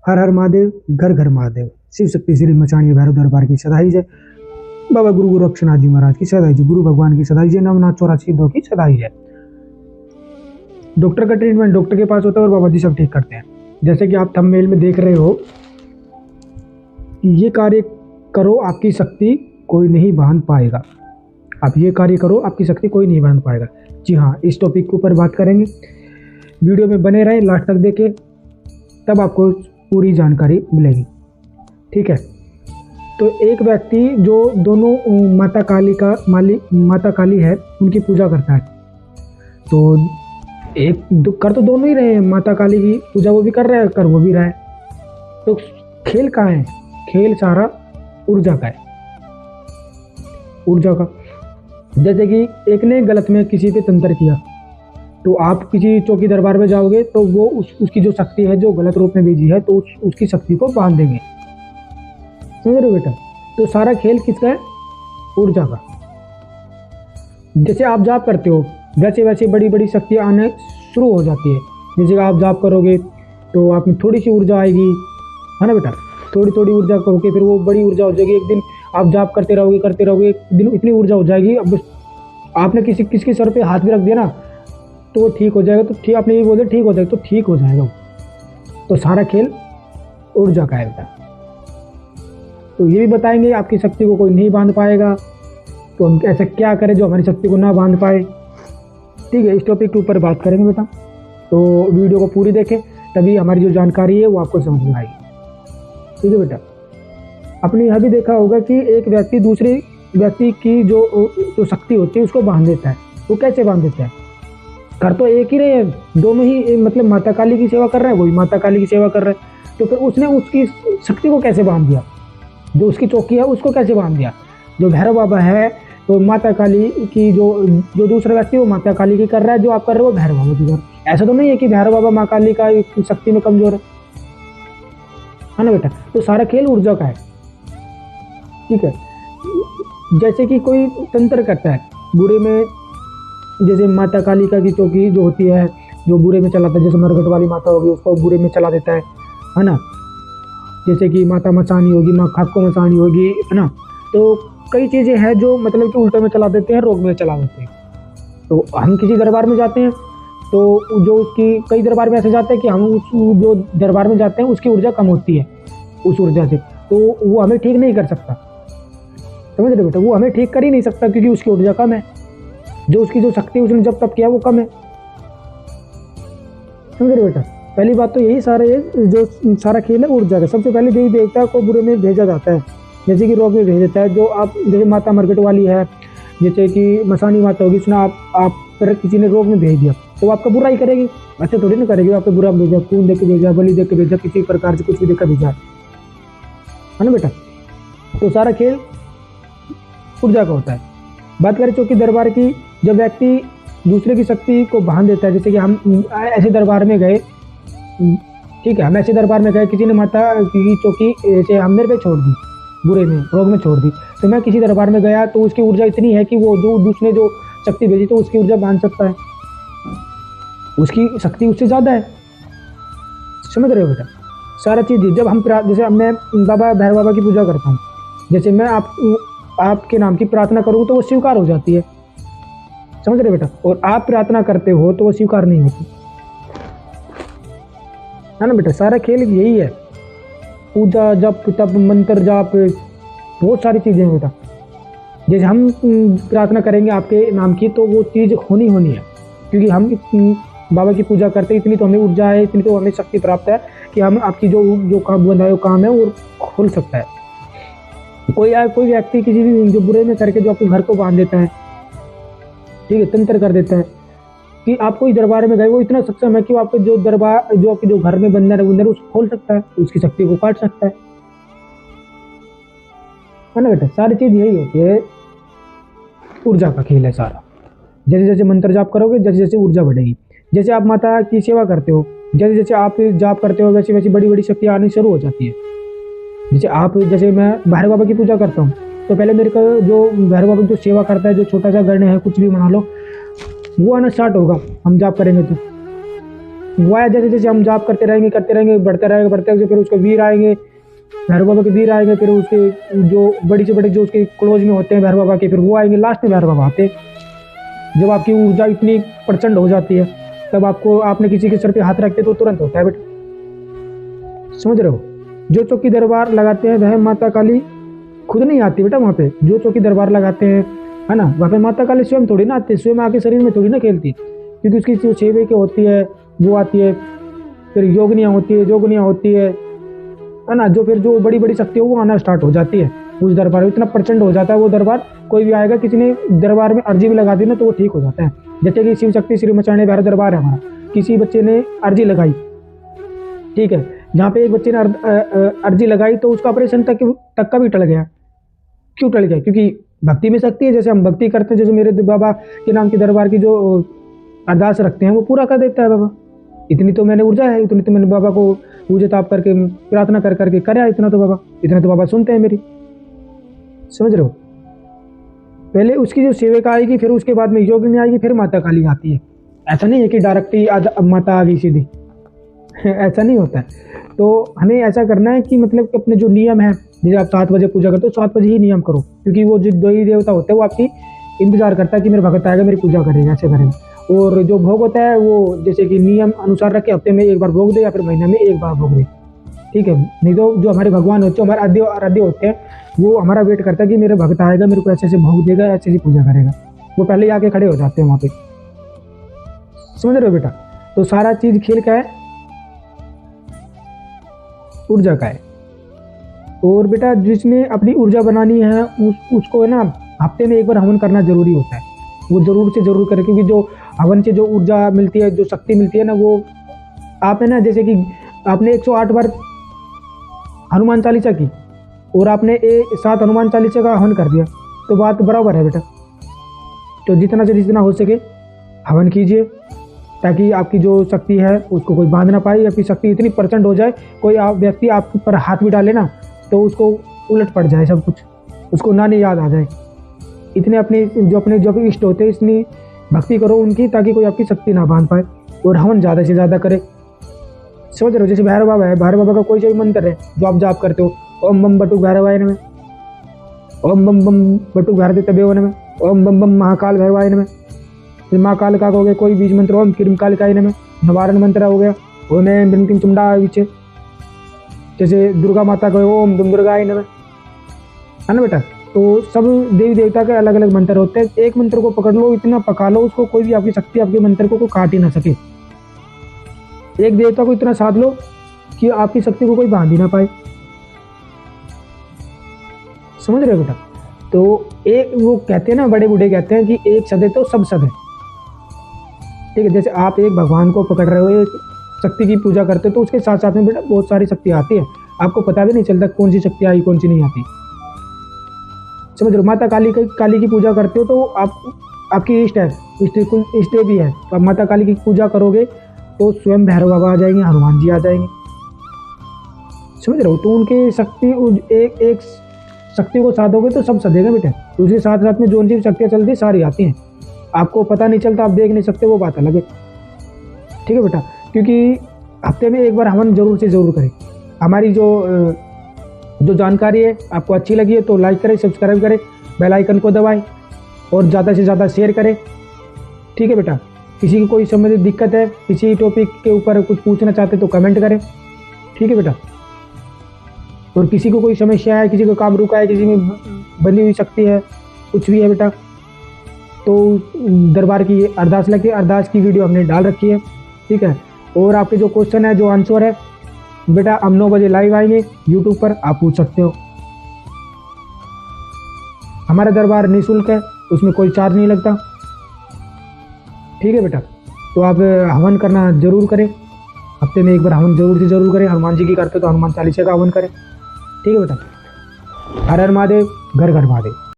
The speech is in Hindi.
हर हर महादेव, घर घर महादेव। शिव शक्ति श्री मचानी भैरव दरबार की सदाई जय। बाबा गुरु गोरक्षनाथ जी महाराज की सदाई जय। गुरु भगवान की सदाई जय। नवनाथ 84 दो की सदाई जय। डॉक्टर का ट्रीटमेंट डॉक्टर के पास होता है और बाबा जी सब ठीक करते हैं। जैसे कि आप थंबनेल में देख रहे हो कि ये कार्य करो आपकी शक्ति कोई नहीं बांध पाएगा। आप ये कार्य करो आपकी शक्ति कोई नहीं बांध पाएगा। जी हाँ, इस टॉपिक के ऊपर बात करेंगे। वीडियो में बने रहें, लास्ट तक देखें, तब आपको पूरी जानकारी मिलेगी। ठीक है, तो एक व्यक्ति जो दोनों माता काली है उनकी पूजा करता है, तो कर तो दोनों ही रहे हैं। माता काली की पूजा वो भी कर रहा है, कर वो भी रहा है। तो खेल कहाँ है? खेल सारा ऊर्जा का है, ऊर्जा का। जैसे कि एक ने गलत में किसी पे तंत्र किया, तो आप किसी चौकी दरबार में जाओगे तो वो उसकी जो शक्ति है जो गलत रूप में भेजी है, तो उसकी शक्ति को बांध देंगे। समझ रहे हो बेटा? तो सारा खेल किसका है? ऊर्जा का। जैसे आप जाप करते हो वैसे वैसे बड़ी बड़ी शक्तियाँ आने शुरू हो जाती है। जैसे आप जाप करोगे तो आप में थोड़ी सी ऊर्जा आएगी, है ना बेटा? थोड़ी थोड़ी ऊर्जा होकर फिर वो बड़ी ऊर्जा हो जाएगी। एक दिन आप जाप करते रहोगे, एक दिन इतनी ऊर्जा हो जाएगी, अब आपने किसके सर पे हाथ भी रख दिया ना तो वो ठीक हो जाएगा। तो ठीक, आपने ये बोले ठीक हो जाएगा, तो ठीक हो जाएगा। तो सारा खेल ऊर्जा का है बेटा। तो ये भी बताएंगे आपकी शक्ति को कोई नहीं बांध पाएगा, तो हम ऐसा क्या करें जो हमारी शक्ति को ना बांध पाए। ठीक है, इस टॉपिक के ऊपर बात करेंगे बेटा। तो वीडियो को पूरी देखें, तभी हमारी जो जानकारी है वो आपको समझ में आएगी। ठीक है बेटा, आपने यह भी देखा होगा कि एक व्यक्ति दूसरे व्यक्ति की जो शक्ति होती है उसको बांध देता है। वो कैसे बांध देता है? कर तो एक ही रहे हैं, दोनों ही मतलब माता काली की सेवा कर रहे हैं, वही माता काली की सेवा कर रहे हैं। तो फिर उसने उसकी शक्ति को कैसे बांध दिया? जो उसकी चौकी है उसको कैसे बांध दिया? जो भैरव बाबा है तो माता काली की जो दूसरा व्यक्ति वो माता काली की कर रहा है, जो आप कर रहे हो वो भैरव बाबा की कर रहे हो। ऐसा तो नहीं है कि भैरव बाबा माँ काली का शक्ति में कमजोर है ना बेटा? तो सारा खेल ऊर्जा का है। ठीक है, जैसे कि कोई तंत्र करता है बुरे में, जैसे माता कालिका की चौकी जो होती है जो बुरे में चलाता है, जैसे मरघट वाली माता होगी उसको बुरे में चला देता है ना? जैसे कि माता मचानी होगी, माँ खाको मचानी होगी, है ना? तो कई चीज़ें हैं जो मतलब कि उल्टे में चला देते हैं, रोग में चला देते हैं। तो हम किसी दरबार में जाते हैं तो जो उसकी कई दरबार में ऐसे जाते हैं कि हम उस जो दरबार में जाते हैं उसकी ऊर्जा कम होती है उस ऊर्जा से, तो वो हमें ठीक नहीं कर सकता। समझ रहे बेटा? वो हमें ठीक कर ही नहीं सकता क्योंकि उसकी ऊर्जा कम है, जो उसकी जो शक्ति उसने जब तब किया वो कम है। समझ रहे बेटा? पहली बात तो यही जो सारा खेल है ऊर्जा का। सबसे पहले देवी देवता को बुरे में भेजा जाता है, जैसे कि रोग में भेज देता है। जो आप जैसे माता मरघट वाली है, जैसे कि मसानी माता होगी, उसने आप पर किसी ने रोग में भेज दिया तो वो आपका बुरा ही करेगी, अच्छे थोड़ी ना करेगी। आपका बुरा भेजा, खून दे के भेजा, बलि दे के भेजा, किसी प्रकार से कुछ भी देकर भेजा, है ना बेटा? तो सारा खेल ऊर्जा का होता है। बात करें चौकी दरबार की, जब व्यक्ति दूसरे की शक्ति को बांध देता है, जैसे कि हम ऐसे दरबार में गए, ठीक है, हम ऐसे दरबार में गए, किसी ने माता की चौकी ऐसे हम मेरे पे छोड़ दी, बुरे में रोग में छोड़ दी, तो मैं किसी दरबार में गया तो उसकी ऊर्जा इतनी है कि वो जो दूसरे जो शक्ति भेजी तो उसकी ऊर्जा बांध सकता है, उसकी शक्ति उससे ज़्यादा है। समझ रहे हो बेटा? सारा चीज़ जब हम जैसे मैं बाबा भैरव बाबा की पूजा करता हूँ, जैसे मैं आपके नाम की प्रार्थना करूँ तो वो स्वीकार हो जाती है। समझ रहे बेटा? और आप प्रार्थना करते हो तो वो स्वीकार नहीं होती, है ना बेटा? सारा खेल यही है, पूजा जप तप मंत्र जाप, बहुत सारी चीज़ें हैं बेटा। जैसे हम प्रार्थना करेंगे आपके नाम की तो वो चीज़ होनी है, क्योंकि हम बाबा की पूजा करते हैं, इतनी तो हमें ऊर्जा है, इतनी तो हमें शक्ति प्राप्त है कि हम आपकी जो काम बंधा काम है वो खोल सकता है। कोई व्यक्ति किसी भी जो बुरे में करके जो आपके घर को बांध देता है, ठीक है, तंत्र कर देता है कि आप कोई दरबार में गए, वो इतना सक्षम है कि वो आपके जो दरबार जो आपके जो घर में बंधन है उसको खोल सकता है, उसकी शक्ति को काट सकता है ना बेटा? सारी चीज यही होती है, ऊर्जा का खेल है सारा। जैसे जैसे मंत्र जाप करोगे जैसे जैसे ऊर्जा बढ़ेगी। जैसे आप माता की सेवा करते हो, जैसे जैसे आप जाप करते हो वैसे वैसे बड़ी बड़ी शक्तियाँ आनी शुरू हो जाती है। जैसे मैं भैरव बाबा की पूजा करता हूँ तो पहले मेरे को जो भैरव बाबा की जो सेवा करता है, जो छोटा सा गण है कुछ भी बना लो, वो आना स्टार्ट होगा हम जाप करेंगे तो। वह जैसे जैसे हम जाप करते रहेंगे, बढ़ते रहेंगे, फिर उसके वीर आएंगे, भैरव बाबा के वीर आएंगे, फिर उसके जो बड़ी से बड़े जो उसके क्लोज में होते हैं भैरव बाबा के, फिर वो आएंगे, लास्ट में भैरव बाबा आते हैं। जब आपकी ऊर्जा इतनी प्रचंड हो जाती है तब आपने किसी के सर पे हाथ रखते तो तुरंत होता है बेटा, समझ रहे हो। जो चौकी दरबार लगाते हैं वह माता काली खुद नहीं आती बेटा वहाँ पे। जो चौकी दरबार लगाते हैं है ना, वहाँ पे माता काली स्वयं थोड़ी ना आती है, स्वयं आके शरीर में थोड़ी ना खेलती, क्योंकि उसकी जो सेवे की होती है वो आती है, फिर योगनियाँ होती है ना, जो फिर जो बड़ी बड़ी शक्ति है वो आना स्टार्ट हो जाती है उस दरबार में। इतना प्रचंड हो जाता है वो दरबार, कोई भी आएगा, किसी ने दरबार में अर्जी भी लगा दी ना तो वो ठीक हो जाता है। जैसे कि शिव शक्ति श्री मचाने भैरव दरबार है हमारा, किसी बच्चे ने अर्जी लगाई, ठीक है, जहाँ पे एक बच्चे ने अर्जी लगाई तो उसका ऑपरेशन तक का भी टल गया। क्यों टल गया? क्योंकि भक्ति में शक्ति है। जैसे हम भक्ति करते हैं, जैसे मेरे बाबा के नाम की दरबार की जो अरदास रखते हैं वो पूरा कर देता है बाबा। इतनी तो मैंने ऊर्जा है, इतनी तो मैंने बाबा को पूजा ताप करके प्रार्थना कर करके कराया, इतना तो बाबा सुनते हैं मेरी, समझ रहे हो। पहले उसकी जो सेविका आएगी, फिर उसके बाद में योगिनी आएगी, फिर माता काली आती है। ऐसा नहीं है कि डायरेक्ट ही माता आ गई सीधी ऐसा नहीं होता है। तो हमें ऐसा करना है कि मतलब कि अपने जो नियम है, जैसे आप 7 बजे पूजा करते हो 7 बजे ही नियम करो, क्योंकि वो जो देवी देवता होते हैं वो आपकी इंतजार करता है कि मेरे भगत आएगा मेरी पूजा करेगा, ऐसे करेगा। और जो भोग होता है वो जैसे कि नियम अनुसार रखे, हफ्ते में एक बार भोग दे या फिर महीने में एक बार भोग दे, ठीक है। नहीं तो जो हमारे भगवान होते हैं, हमारे आराध्य होते हैं, वो हमारा वेट करता है कि मेरे भगत आएगा, मेरे को ऐसे ऐसे भोग देगा, ऐसे ऐसी पूजा करेगा, वो पहले ही आके खड़े हो जाते हैं वहाँ पे, समझ रहे हो बेटा। तो सारा चीज़ खेल का है, ऊर्जा का है। और बेटा जिसने अपनी ऊर्जा बनानी है उसको है ना हफ्ते में एक बार हवन करना जरूरी होता है, वो जरूर से जरूर करें, क्योंकि जो हवन से जो ऊर्जा मिलती है, जो शक्ति मिलती है ना, वो आप है ना, जैसे कि आपने 108 बार हनुमान चालीसा की और आपने 7 हनुमान चालीसा का हवन कर दिया तो बात बराबर है बेटा। तो जितना से जितना हो सके हवन कीजिए, ताकि आपकी जो शक्ति है उसको कोई बांध ना पाए, आपकी शक्ति इतनी प्रचंड हो जाए, कोई व्यक्ति आप पर हाथ भी डाले ना तो उसको उलट पड़ जाए सब कुछ, उसको ना नहीं याद आ जाए। इतने अपने जो इष्ट होते हैं इतनी भक्ति करो उनकी, ताकि कोई आपकी शक्ति ना बांध पाए। और हवन ज़्यादा से ज़्यादा करे, समझ रहे हो। जैसे भैरव बाबा है, भैरव बाबा का कोई सा भी मंत्र है जो आप जाप करते हो, ओम बम बटुक भैरवाय नमः, ओम बम बम बटुक भैरव तबेव नमः, ओम बम बम महाकाल भैरवाय नमः। फिर महाकाल का हो गया कोई बीज मंत्र, ओम क्रीम कालिकाय नमः, निवारण मंत्र हो गया ओम ब्रंकिम चुंडा विचे। जैसे दुर्गा माता का ओम दुम दुर्गाय नमः, है ना बेटा। तो सब देवी देवता के अलग अलग मंत्र होते हैं, एक मंत्र को पकड़ लो, इतना पका लो उसको, कोई भी आपकी शक्ति आपके मंत्र को काट ही ना सके। एक देवता को इतना साध लो कि आपकी शक्ति को कोई बांध ही ना पाए, समझ रहे हो बेटा। तो एक वो कहते हैं ना, बड़े बूढ़े कहते हैं कि एक सदे तो सब सद है, ठीक है। जैसे आप एक भगवान को पकड़ रहे हो, एक शक्ति की पूजा करते हो, तो उसके साथ साथ में बेटा बहुत सारी शक्ति आती है, आपको पता भी नहीं चलता कौन सी शक्ति आई कौन सी नहीं आती, समझ लो। माता काली की पूजा करते हो तो आपकी इष्ट है, इष्ट भी है, तो आप माता काली की पूजा करोगे तो स्वयं भैरव बाबा आ जाएंगे, हनुमान जी आ जाएंगे, समझ रहे हो। तो उनके शक्ति एक शक्ति को साधोगे तो सब सधेगा बेटा। तो उसके साथ साथ में जो उनकी शक्तियाँ चलती सारी आती हैं, आपको पता नहीं चलता, आप देख नहीं सकते, वो बात अलग है, ठीक है बेटा। क्योंकि हफ्ते में एक बार हवन जरूर से जरूर करें। हमारी जो जानकारी है आपको अच्छी लगी है तो लाइक करें, सब्सक्राइब करें, बेल आइकन को दबाएं और ज़्यादा से ज़्यादा शेयर करें, ठीक है बेटा। किसी की कोई संबंधित दिक्कत है, किसी टॉपिक के ऊपर कुछ पूछना चाहते तो कमेंट करें, ठीक है बेटा। और किसी को कोई समस्या है, किसी को काम रुका है, किसी में बंधी हुई शक्ति है, कुछ भी है बेटा, तो दरबार की अरदास लगी, अरदास की वीडियो हमने डाल रखी है, ठीक है। और आपके जो क्वेश्चन है, जो आंसर है बेटा, हम 9 बजे लाइव आएंगे यूट्यूब पर, आप पूछ सकते हो। हमारा दरबार निःशुल्क है, उसमें कोई चार्ज नहीं लगता, ठीक है बेटा। तो आप हवन करना जरूर करें, हफ्ते में एक बार हवन जरूर से जरूर करें। हनुमान जी की करते तो हनुमान चालीसा का हवन करें, ठीक है बेटा। हर हर महादेव, घर घर महादेव।